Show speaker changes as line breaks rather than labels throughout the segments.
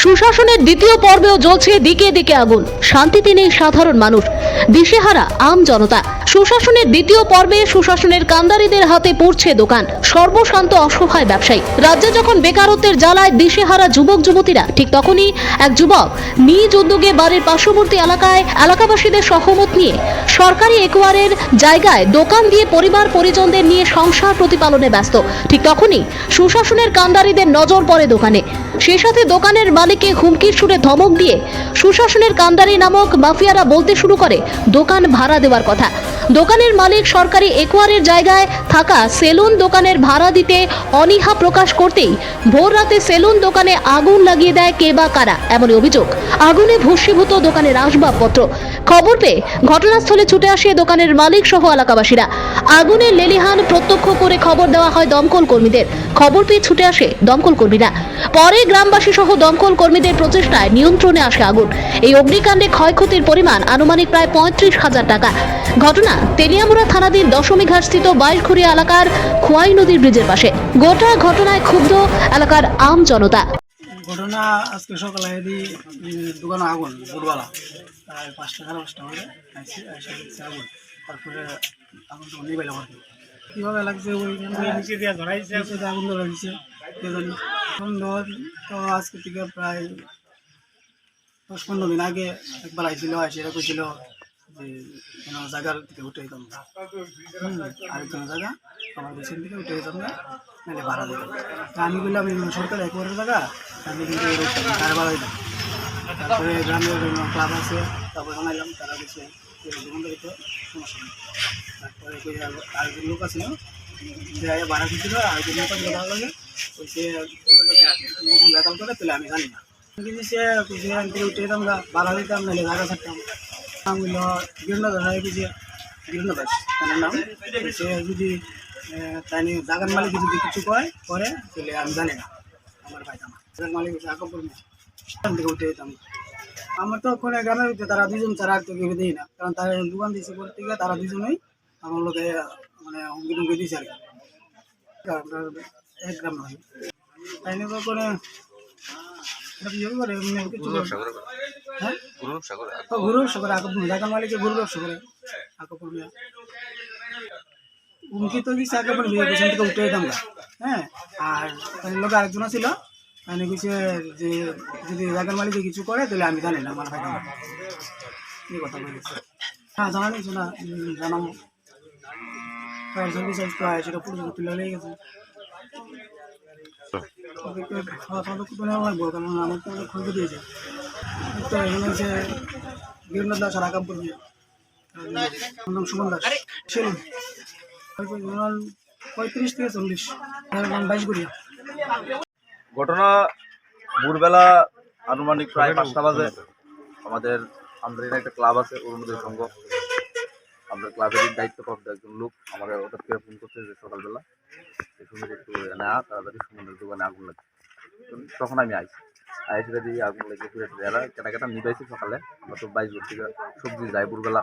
সুশাসনের দ্বিতীয় পর্বেও জ্বলছে দিকে দিকে আগুন, শান্তিতে নেই সাধারণ মানুষ, দিশেহারা আম জনতা। সুশাসনের দ্বিতীয় পর্বে সুশাসনের কান্দারিদের হাতে পড়ছে দোকান, সর্বশান্ত অসহায় ব্যবসায়ী। রাজ্যে যখন বেকারত্বের জ্বালায় দিশেহারা যুবক যুবতীরা, ঠিক তখনই এক যুবক নিজ উদ্যোগে বাড়ির পার্শ্ববর্তী এলাকাবাসীদের সহমত নিয়ে সরকারি একোয়ারের জায়গায় দোকান দিয়ে পরিবার পরিজনদের নিয়ে সংসার প্রতিপালনে ব্যস্ত। ঠিক তখনই সুশাসনের কান্দারিদের নজর পড়ে দোকানে। সেই সাথে দোকানের মালিককে হুমকির সুরে ধমক দিয়ে সুশাসনের কান্দারি নামক মাফিয়ারা বলতে শুরু করে দোকান ভাড়া দেওয়ার কথা। দোকানের মালিক সরকারি একোয়ারের জায়গায় থাকা সেলুন দোকানের ভাড়া দিতে অনীহা প্রকাশ করতেই ভোর রাতে সেলুন দোকানে আগুন লাগিয়ে দেয় কে বা কারা, এমনই অভিযোগ। আগুনে ভস্মীভূত দোকানের আসবাবপত্র। খবর পেয়ে ঘটনাস্থলে ছুটে আসে দোকানের মালিক সহ এলাকাবাসীরা। আগুনের লেলিহান প্রত্যক্ষ করে খবর দেওয়া হয় দমকল কর্মীদের। খবর পেয়ে ছুটে আসে দমকল কর্মীরা। পরে গ্রামবাসী সহ দমকল কর্মীদের প্রচেষ্টায় নিয়ন্ত্রণে আসে আগুন। এই অগ্নিকাণ্ডে ক্ষয়ক্ষতির পরিমাণ আনুমানিক প্রায় 35,000 টাকা। ঘটনা তেলিয়ামুড়া থানাধীন দশমীঘাটস্থিত 22 এলাকার খোয়াই নদীর ব্রিজের পাশে। গোটা ঘটনায় ক্ষুব্ধ এলাকার আম জনতা।
ঘটনা আজকে সকালে দোকানে আগুন ভোরবেলা প্রায় 5টা 5:30 হবে এসে দেখছি আগুন। তারপরে আগুন তো নিয়ে পেলাম আর কি কীভাবে লাগছে ওই নিচে দিয়ে আগুন ধরে দিচ্ছে কে জানি। সুন্দর তো আজকে থেকে প্রায় 10-15 দিন আগে একবার আইছিল, এসে কইছিল যে জায়গার থেকে উঠে যেতাম না, আরেকজনের জায়গা আমার দেশের থেকে উঠে যেতাম না, নাহলে ভাড়া দিতাম। তা আমি বললাম সরকার একবারের জায়গা, আমি কিন্তু তার ভাড়া দিতাম। তারপরে গ্রামের ক্লাব আছে, তারপরে জানাইলাম, তারা গেছে দোকানদারিতে সমস্যা নেই। তারপরে আরেকজন লোক আছে যে ভাড়া দিচ্ছিল, আরেকজন লোক আছে ভাড়া লাগে ওই সে বেতন করে তাহলে আমি জানি না সে থেকে উঠে যেতাম না, ভাড়া দিতাম, নাহলে জায়গা থাকতাম। নাম হইল গিরণদাস হয়ে গেছে, গিরণদাস তার নাম। সে যদি তাই জায়গার মালিক যদি কিছু করে তাহলে আমি জানি না, আমার ভাই আমার জায়গার মালিক হচ্ছে আকবর সেখান থেকে উঠে যেতাম। আমার তো ওখানে গ্রামের ভিতরে তারা দুজন ছাড়া আর তো কেউ দিই না, কারণ তারা দোকান দিয়েছে করতে গিয়ে তারা দুজনেই আমার লোকে মানে হুমকি টুমকি দিয়েছে আর কি। এক গ্রাম নয় তাই নিয়ে করে গুরু ব্যবসা করে আকবর জায়গার মালিকের গুরু ব্যবসা করে আকবর মিয়া। হুমকি তো দিচ্ছে আকবর মিয়া পেছন থেকে উঠে যেতাম। হ্যাঁ, আর লোক আরেকজন ছিল মানে কিছু যে যদি জায়গার মালিকে কিছু করে তাহলে আমি জানি না, আমার ভাই এই কথা বলেছে। হ্যাঁ জানা নিয়েছো না, জানাম ফায়ার সার্ভিস আসতে হয়, সেটা পুরো তুলে লেগে গেছে। লাগবো কারণ আমার তো অনেক ক্ষতি দিয়েছে। তো এখানে হচ্ছে বিভিন্ন দাস আর আকাম করবি, নাম সুমন দাস ছিল 35 থেকে 40, 22 করিয়া।
ঘটনা ভোরবেলা আনুমানিক প্রায় 5টা বাজে। আমাদের আমদারির একটা ক্লাব আছে, অরুণোদয় সংঘ। আমাদের ক্লাবেরই দায়িত্বপ্রাপ্ত একজন লোক আমার হঠাৎ করে ফোন করছে যে সকালবেলা সুমনের একটু না তাড়াতাড়ি সুমনের দোকানে আগুন লাগছে। তখন আমি আইসি দিয়ে আগুন লাগিয়ে ফিরে এরা কেনাকাটা নিবাইছি সকালে। আমরা তো 22 থেকে সবজি যাই ভোরবেলা,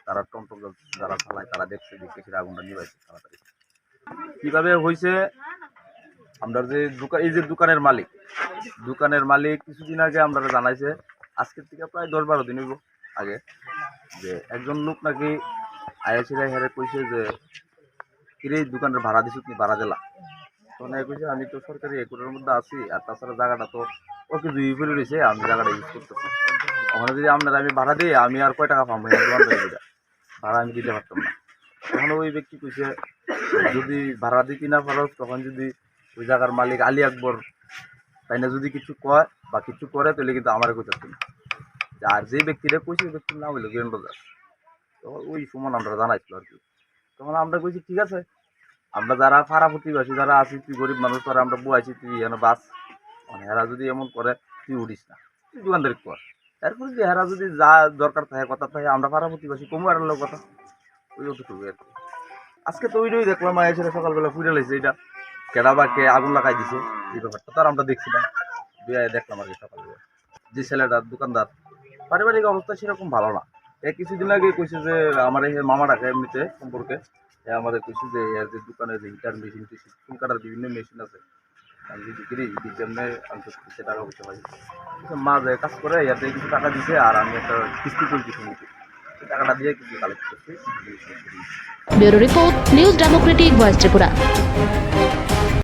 তারা টমটম যারা চালায় তারা দেখছে সেটা আগুনটা নিবাইছে তাড়াতাড়ি। কীভাবে হয়েছে, আমরা যে দোকান এই যে দোকানের মালিক কিছুদিন আগে আমরা জানাইছে, আজকের থেকে প্রায় 10-12 দিন হইব আগে, যে একজন লোক নাকি আইসিরা হেরে কইছে যে কিরে দোকানের ভাড়া দিছো, তুমি ভাড়া দিলা। তখন কইছে আমি তো সরকারি একরের মধ্যে আছি, আর তাছাড়া জায়গাটা তো ওকে দুই ফেলে রয়েছে, আমি জায়গাটা ইউজ করতেছি। ওখানে যদি আপনারা আমি ভাড়া দিই আমি আর কয় টাকা পাবো দোকানদারি ভাড়া আমি দিতে পারতাম না। তখন ওই ব্যক্তি কইছে যদি ভাড়া দিতে না পারো তখন যদি ওই জায়গার মালিক আলী আকবর তাই না যদি কিছু কয় বা কিছু করে তাহলে কিন্তু আমার কই থাকতো না। আর যে ব্যক্তিটা কইছে ওই ব্যক্তির নাম হইলো গিরণ দাস। তখন ওই সময় আমরা জানাইছিল আর কি। তখন আমরা কইছি ঠিক আছে, আমরা যারা পাড়া প্রতিবাসী যারা আছি, তুই গরিব মানুষ করে আমরা বুয়াইছি, তুই এনে বাস, মানে হেরা যদি এমন করে তুই উঠিস না, তুই দোকানদারি কর। এরপরে যে হেরা যদি যা দরকার থাকে কথা থাকে আমরা পাড়া প্রতিবাসী কমু আর কথা ওই অতটুকু আর কি। আজকে তো ওইটাই দেখলাম এসে সকালবেলা ফুটে লাগছে, এটা কেডা বা কে আগুন লাগাই দিছে এই ব্যাপারটা তো আর আমরা দেখছিলাম, দেখলাম আর কি সকালবেলা। যে ছেলেটা দোকানদার পারিবারিক অবস্থা সেরকম ভালো না। কিছুদিন আগে কইছে যে আমার এই মামা ডাকে এমনিতে সম্পর্কে আমাদের কইছে যে এর যে দোকানের যে হিটার মেশিন চুল কাটার বিভিন্ন মেশিন আছে, আমি বিক্রি যেমনি আমি তো সে টাকা করতে পারি মাঝে কাজ করে ইয়াতে কিছু টাকা দিছে আর আমি একটা কিস্তি তুলছি সমিতি টাকাটা দিয়ে কিছু কালেক্ট করছি।
Bureau report, news Democratic voice Tripura.